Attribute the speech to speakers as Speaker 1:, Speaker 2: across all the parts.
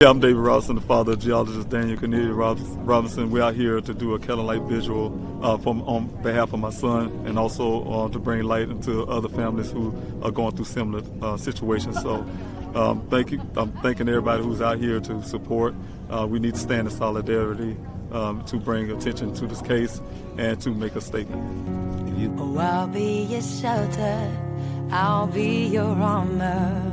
Speaker 1: Yeah, I'm David Robinson, the father of geologist Daniel Cornelius Robinson. We're out here to do a candlelight visual on behalf of my son, and also to bring light into other families who are going through similar situations. So thank you. I'm thanking everybody who's out here to support. We need to stand in solidarity to bring attention to this case and to make a statement.
Speaker 2: Oh, I'll be your shelter, I'll be your armor.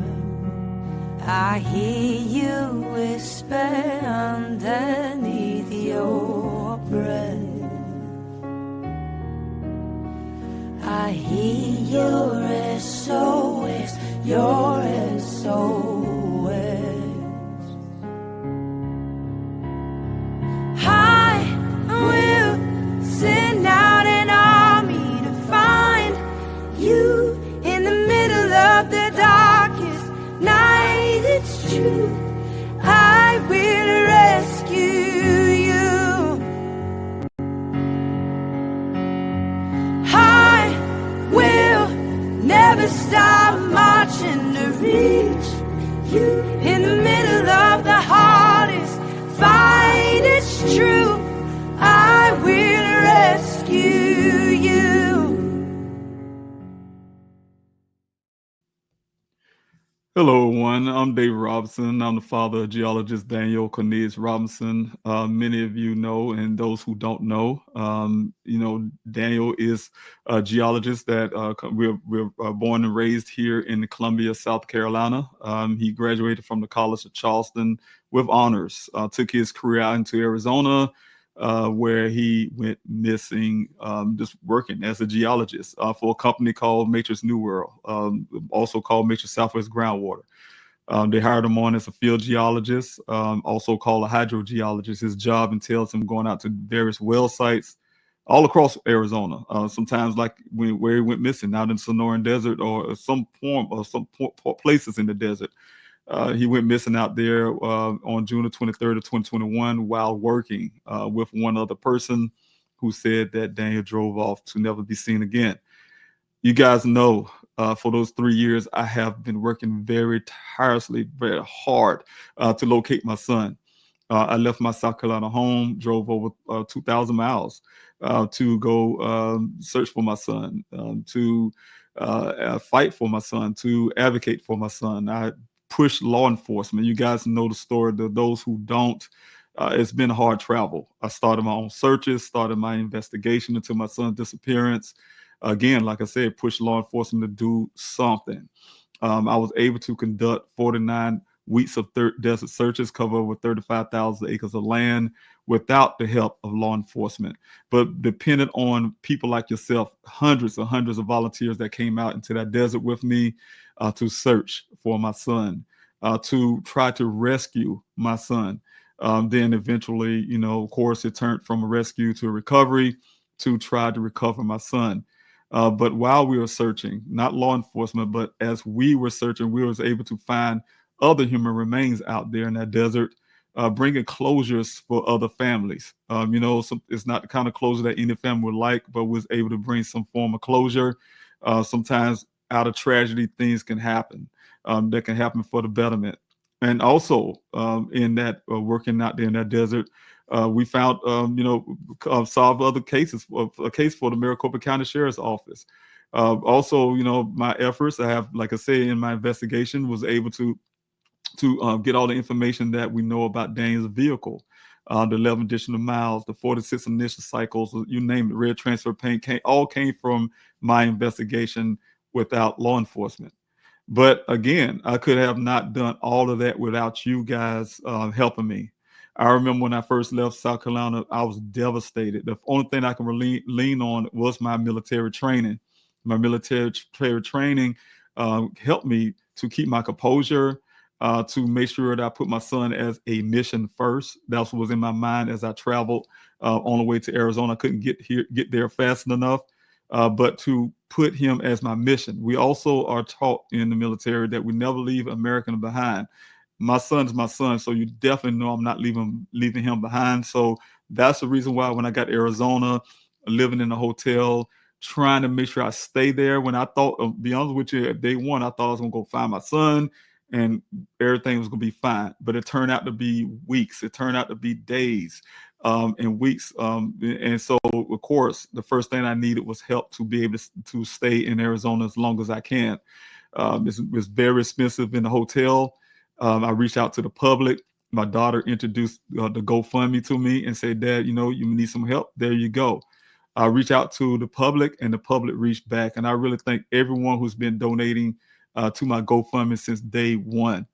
Speaker 2: I hear you whisper underneath your breath. I hear your SOS, your SOS. I will send out an army to find you in the middle of the darkest night. It's true, I will rescue you. I will never stop marching to reach you in the middle of the hardest fight. It's true, I will rescue you.
Speaker 1: Hello, everyone. I'm David Robinson. I'm the father of geologist Daniel Cornelius Robinson. Many of you know, and those who don't know, Daniel is a geologist that we're born and raised here in Columbia, South Carolina. He graduated from the College of Charleston with honors. Took his career out into Arizona, where he went missing just working as a geologist for a company called Matrix New World, also called Matrix Southwest Groundwater. They hired him on as a field geologist, also called a hydrogeologist. His job entails him going out to various well sites all across Arizona, sometimes like where he went missing out in Sonoran Desert or some places in the desert. He went missing out there on June the 23rd of 2021 while working with one other person who said that Daniel drove off to never be seen again. You guys know for those 3 years, I have been working very tirelessly, very hard to locate my son. I left my South Carolina home, drove over 2,000 miles to go search for my son, to fight for my son, to advocate for my son. I push law enforcement. You guys know the story. Those who don't, it's been hard travel. I started my own searches, started my investigation into my son's disappearance. Again, like I said, push law enforcement to do something. I was able to conduct 49 weeks of desert searches, cover over 35,000 acres of land without the help of law enforcement, but dependent on people like yourself, hundreds and hundreds of volunteers that came out into that desert with me to search for my son, to try to rescue my son. Then eventually, of course, it turned from a rescue to a recovery to try to recover my son. But while we were searching, not law enforcement, but as we were searching, we was able to find other human remains out there in that desert, bringing closures for other families. It's not the kind of closure that any family would like, but was able to bring some form of closure. Sometimes out of tragedy, things can happen that can happen for the betterment. And also in that working out there in that desert, we found, solve other cases, a case for the Maricopa County Sheriff's Office. Also, my efforts, I have, like I say, in my investigation, was able to get all the information that we know about Daniel's vehicle, the 11 additional miles, the 46 initial cycles, you name it, red transfer paint, all came from my investigation without law enforcement. But again, I could have not done all of that without you guys helping me. I remember when I first left South Carolina, I was devastated. The only thing I can really lean on was my military training. My military training helped me to keep my composure, to make sure that I put my son as a mission first. That's what was in my mind as I traveled on the way to Arizona. I couldn't get there fast enough, but to put him as my mission. We also are taught in the military that we never leave American behind. My son's my son, so you definitely know I'm not leaving him behind. So that's the reason why when I got to Arizona, living in a hotel, trying to make sure I stay there. When I thought, to be honest with you, at day one, I thought I was gonna go find my son and everything was going to be fine. But it turned out to be weeks. It turned out to be days and weeks. And so, of course, the first thing I needed was help to be able to stay in Arizona as long as I can. It's very expensive in the hotel. I reached out to the public. My daughter introduced the GoFundMe to me and said, Dad, you know, you need some help. There you go. I reached out to the public and the public reached back. And I really thank everyone who's been donating to my GoFundMe since day one.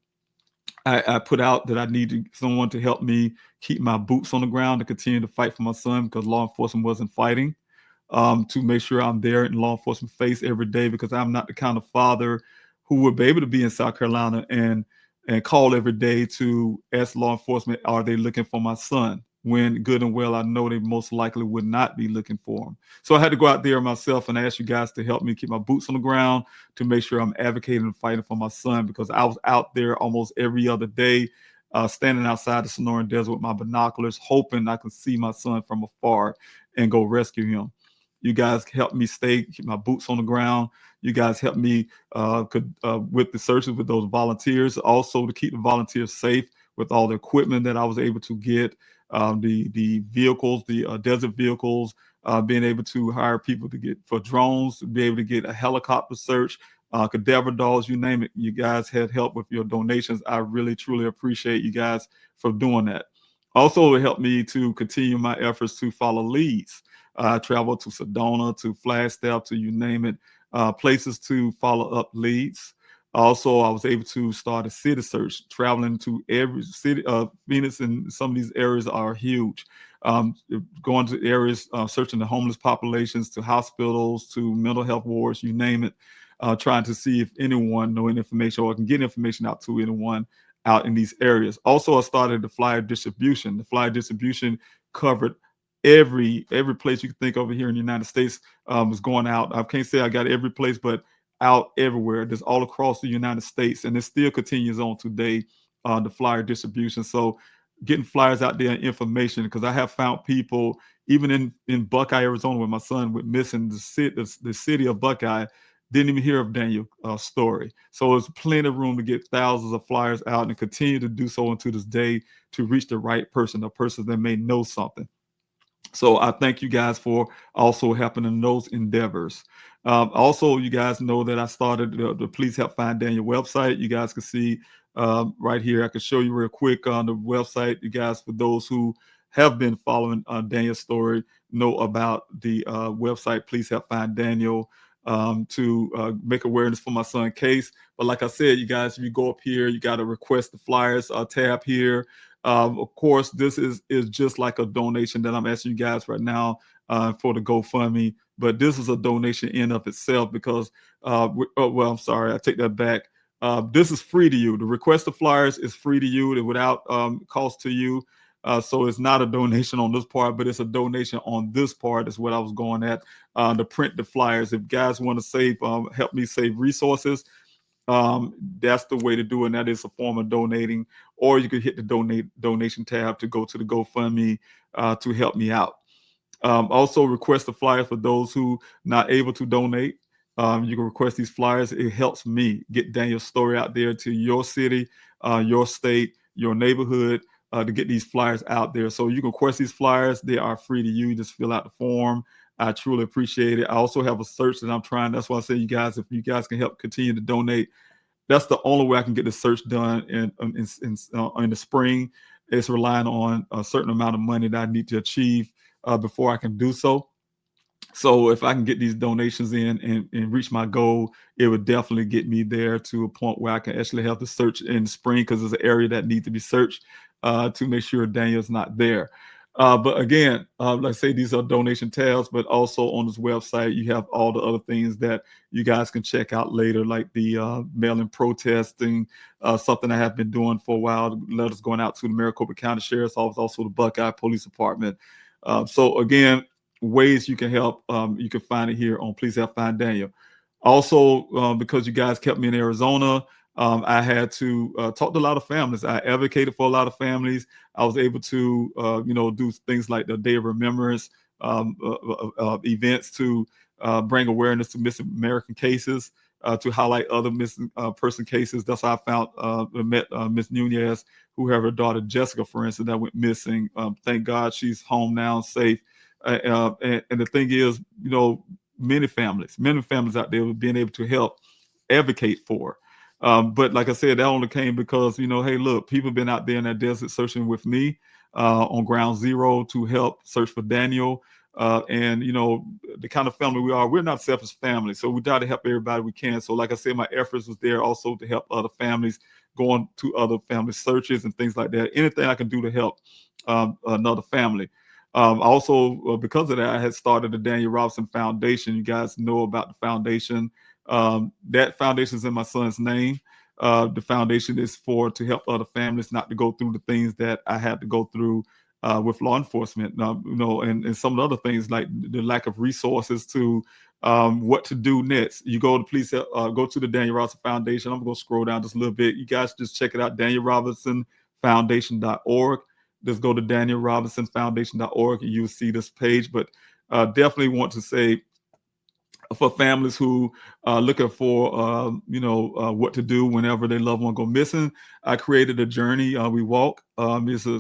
Speaker 1: I put out that I needed someone to help me keep my boots on the ground to continue to fight for my son because law enforcement wasn't fighting. To make sure I'm there in law enforcement face every day because I'm not the kind of father who would be able to be in South Carolina and call every day to ask law enforcement, are they looking for my son? When good and well, I know they most likely would not be looking for him. So I had to go out there myself and ask you guys to help me keep my boots on the ground to make sure I'm advocating and fighting for my son because I was out there almost every other day, standing outside the Sonoran Desert with my binoculars, hoping I could see my son from afar and go rescue him. You guys helped me keep my boots on the ground. You guys helped me with the searches with those volunteers, also to keep the volunteers safe with all the equipment that I was able to get, the vehicles, the desert vehicles, being able to hire people to get for drones, to be able to get a helicopter search, cadaver dogs, you name it. You guys had help with your donations. I really, truly appreciate you guys for doing that. Also, it helped me to continue my efforts to follow leads. I traveled to Sedona, to Flagstaff, to you name it, places to follow up leads. Also, I was able to start a city search, traveling to every city. Phoenix and some of these areas are huge. Going to areas, searching the homeless populations, to hospitals, to mental health wards, you name it, trying to see if anyone knows information or can get information out to anyone out in these areas. Also, I started the flyer distribution. The flyer distribution covered every place you can think of here in the United States. Was going out. I can't say I got every place, but out everywhere. Just all across the United States, and it still continues on today. The flyer distribution. So getting flyers out there and information, because I have found people even in Buckeye, Arizona, where my son went missing, the city of Buckeye, didn't even hear of Daniel's story. So there's plenty of room to get thousands of flyers out and continue to do so until this day to reach the right person, a person that may know something. So I thank you guys for also helping in those endeavors. Also, you guys know that I started the Please Help Find Daniel website. You guys can see right here. I can show you real quick on the website. You guys, for those who have been following Daniel's story, know about the website Please Help Find Daniel, to make awareness for my son Case. But like I said, you guys, if you go up here, you got to request the flyers tab here. Of course, this is just like a donation that I'm asking you guys right now for the GoFundMe, but this is a donation in of itself because, well, I'm sorry, I take that back. This is free to you. The request of flyers is free to you, without cost to you. So it's not a donation on this part, but it's a donation on this part is what I was going at, to print the flyers. If guys want to save, help me save resources, that's the way to do it. And that is a form of donating, or you could hit the donation tab to go to the GoFundMe to help me out. Also request a flyer for those who not able to donate. You can request these flyers. It helps me get Daniel's story out there to your city, your state, your neighborhood, to get these flyers out there. So you can request these flyers. They are free to you. Just fill out the form. I truly appreciate it. I also have a search that I'm trying. That's why I say, you guys, if you guys can help continue to donate, that's the only way I can get the search done in the spring. It's relying on a certain amount of money that I need to achieve before I can do so. So if I can get these donations in and reach my goal, it would definitely get me there to a point where I can actually have the search in the spring, because there's an area that needs to be searched to make sure Daniel's not there. But again, like I say, these are donation tabs, but also on this website, you have all the other things that you guys can check out later, like the mail-in protesting, something I have been doing for a while, letters going out to the Maricopa County Sheriff's Office, also the Buckeye Police Department. So again, ways you can help, you can find it here on Please Help Find Daniel. Also, because you guys kept me in Arizona, I had to talk to a lot of families. I advocated for a lot of families. I was able to, do things like the Day of Remembrance events to bring awareness to missing American cases. to highlight other missing person cases. That's how I found met Miss Nunez, who have her daughter Jessica, for instance, that went missing. Thank God she's home now, safe. And the thing is, you know, many families out there being able to help advocate for. But like I said, that only came because, you know, hey, look, people have been out there in that desert searching with me on ground zero to help search for Daniel. And, you know, the kind of family we are, we're not selfish family. So we try to help everybody we can. So like I said, my efforts was there also to help other families, going to other family searches and things like that. Anything I can do to help another family. Also, because of that, I had started the Daniel Robinson Foundation. You guys know about the foundation. That foundation is in my son's name. The foundation is to help other families not to go through the things that I had to go through with law enforcement, you know, and some other things like the lack of resources to what to do next. You go to police, go to the Daniel Robinson Foundation. I'm going to scroll down just a little bit. You guys just check it out, DanielRobinsonFoundation.org. Just go to DanielRobinsonFoundation.org and you'll see this page. But definitely want to say, for families who are looking for, you know, what to do whenever their loved one go missing, I created a journey we walk. It's a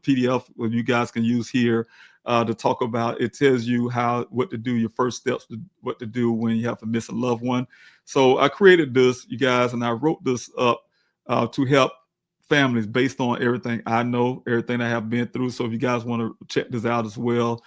Speaker 1: PDF you guys can use here to talk about. It tells you what to do, your first steps, what to do when you have a missing loved one. So I created this, you guys, and I wrote this up to help families based on everything I know, everything I have been through. So if you guys want to check this out as well,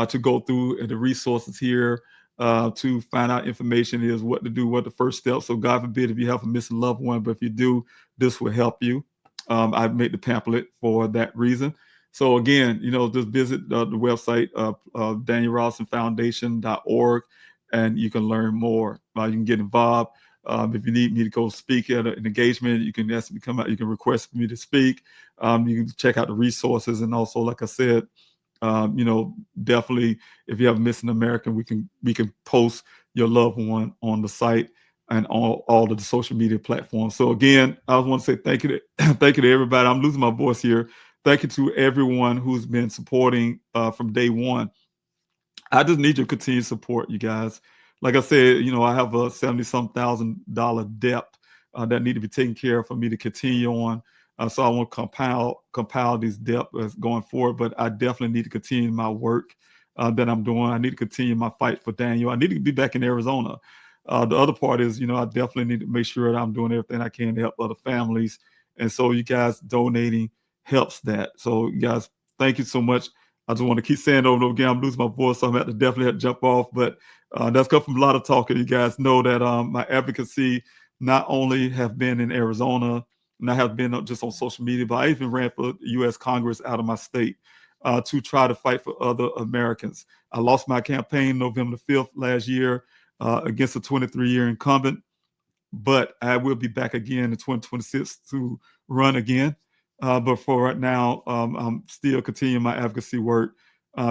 Speaker 1: to go through the resources here to find out information is what to do, what the first step. So God forbid if you have a missing loved one, but if you do, this will help you. I made the pamphlet for that reason. So again, you know, just visit the website, DanielRobinsonFoundation.org, and you can learn more. You can get involved. If you need me to go speak at an engagement, you can ask me to come out. You can request for me to speak. You can check out the resources, and also, like I said, you know, definitely, if you have a missing American, we can post your loved one on the site and all of the social media platforms. So again, I want to say thank you to everybody. I'm losing my voice here. Thank you to everyone who's been supporting from day one. I just need your continued support, you guys. Like I said, you know, I have a $70-some thousand debt that need to be taken care of for me to continue on. So I want to compile these debts going forward, but I definitely need to continue my work that I'm doing. I need to continue my fight for Daniel. I need to be back in Arizona. The other part is, you know, I definitely need to make sure that I'm doing everything I can to help other families. And so you guys donating helps that. So you guys, thank you so much. I just want to keep saying over and over again, I'm losing my voice, so I'm going to definitely have to jump off. But that's come from a lot of talking. You guys know that my advocacy not only have been in Arizona, and I have been just on social media, but I even ran for U.S. Congress out of my state to try to fight for other Americans. I lost my campaign November 5th last year against a 23-year incumbent, but I will be back again in 2026 to run again. But for right now, I'm still continuing my advocacy work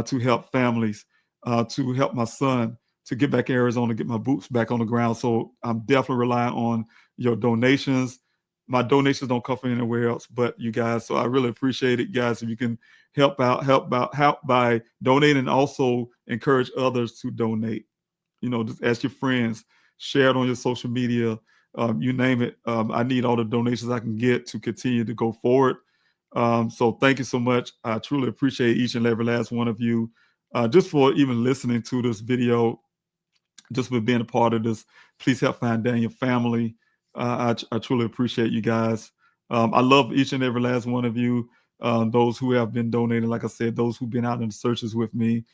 Speaker 1: to help families, to help my son to get back in Arizona, get my boots back on the ground. So I'm definitely relying on your donations. My donations don't come from anywhere else but you guys. So I really appreciate it, guys. If you can help by donating, and also encourage others to donate. You know, just ask your friends, share it on your social media, you name it. I need all the donations I can get to continue to go forward. So thank you so much. I truly appreciate each and every last one of you, just for even listening to this video, just for being a part of this. Please help find Daniel family. I truly appreciate you guys. I love each and every last one of you. Those who have been donating, like I said, those who've been out in the searches with me,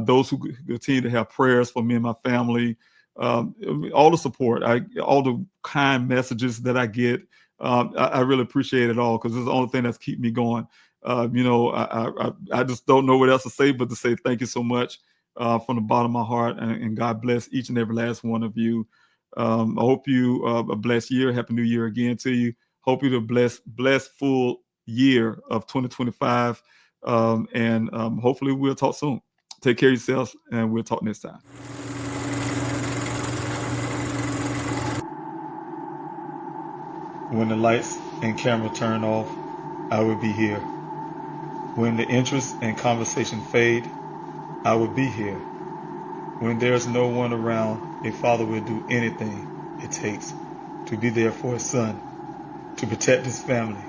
Speaker 1: those who continue to have prayers for me and my family, all the support, all the kind messages that I get. I really appreciate it all, because it's the only thing that's keeping me going. You know, I just don't know what else to say but to say thank you so much from the bottom of my heart, and God bless each and every last one of you. I hope you a blessed year. Happy New Year again to you. Hope you a blessed full year of 2025. And hopefully we'll talk soon. Take care of yourselves, and we'll talk next time. When the lights and camera turn off, I will be here. When the interest and conversation fade, I will be here. When there's no one around, A father will do anything it takes to be there for his son, to protect his family.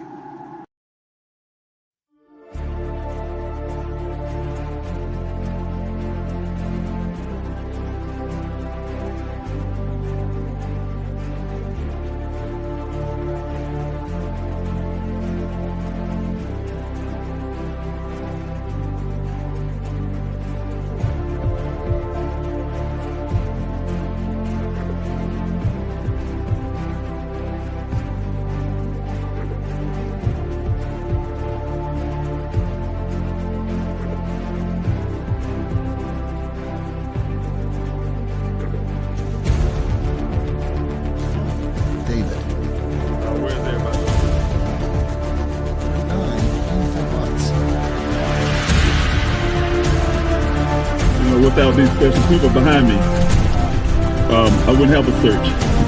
Speaker 1: Without these special people behind me, I wouldn't have a search.